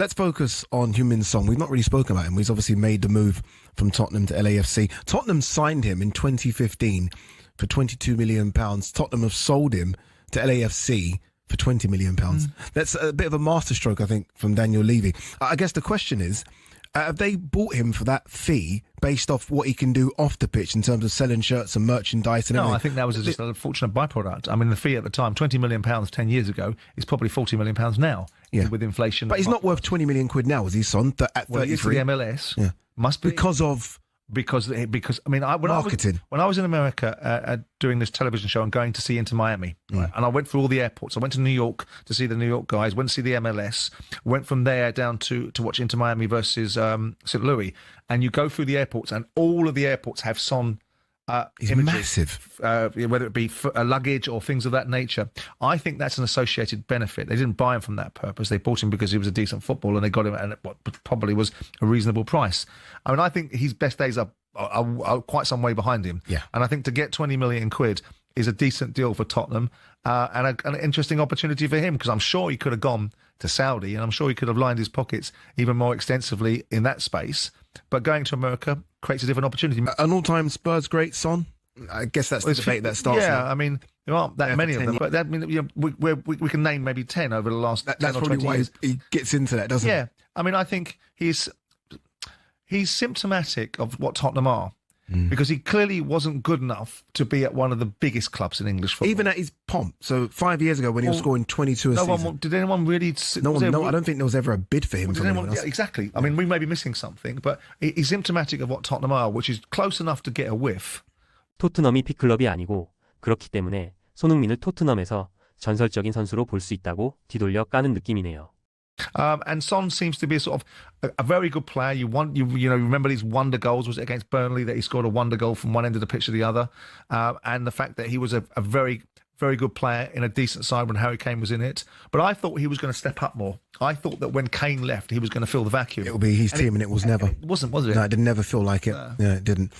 let's focus on Heung-min Son. We've not really spoken about him. He's obviously made the move from Tottenham to LAFC. Tottenham signed him in 2015 for £22 million. Tottenham have sold him to LAFC for £20 million. That's a bit of a masterstroke, I think, from Daniel Levy. I guess the question is, have they bought him for that fee based off what he can do off the pitch in terms of selling shirts and merchandise and everything? No, I think that was just an unfortunate byproduct. I mean, the fee at the time, £20 million 10 years ago, is probably £40 million now with inflation. But he's not worth £20 million now, is he, Son? At 33? He is for the MLS. Must be. Because I mean, marketing. When I was in America doing this television show and going to see Inter Miami, right, and I went through all the airports. I went to New York to see the New York guys, went to see the MLS, went from there down to watch Inter Miami versus St. Louis, and you go through the airports, and all of the airports have Son He's images, massive. whether it be luggage or things of that nature. I think that's an associated benefit. They didn't buy him from that purpose. They bought him because he was a decent footballer, and they got him at what probably was a reasonable price. I mean, I think his best days are quite some way behind him. Yeah. And I think to get 20 million quid is a decent deal for Tottenham and an interesting opportunity for him, because I'm sure he could have gone to Saudi, and I'm sure he could have lined his pockets even more extensively in that space. But going to America creates a different opportunity. An all-time Spurs great, Son? I guess that's the debate that starts. Yeah, now. I mean, there aren't that many of them, but that, I mean, you know, we can name maybe 10 over the last 10 that's or probably 20 why years. he gets into that, doesn't he? Yeah, I mean, I think he's symptomatic of what Tottenham are. Because he clearly wasn't good enough to be at one of the biggest clubs in English football. Even at his pomp. So 5 years ago when he was scoring 22 a season. Did anyone really... No, I don't think there was ever a bid for him. Yeah, exactly. I mean, we may be missing something, but he's symptomatic of what Tottenham are, which is close enough to get a whiff. 토트넘이 빅클럽이 아니고 그렇기 때문에 손흥민을 토트넘에서 전설적인 선수로 볼 수 있다고 뒤돌려 까는 느낌이네요. And Son seems to be a sort of a very good player. You remember these wonder goals, was it against Burnley that he scored a wonder goal from one end of the pitch to the other, and the fact that he was a very, very good player in a decent side when Harry Kane was in it. But I thought he was going to step up more. I thought that when Kane left, he was going to fill the vacuum. It will be his team, and it was never. It wasn't, was it? No, it didn't never feel like it. Yeah, it didn't.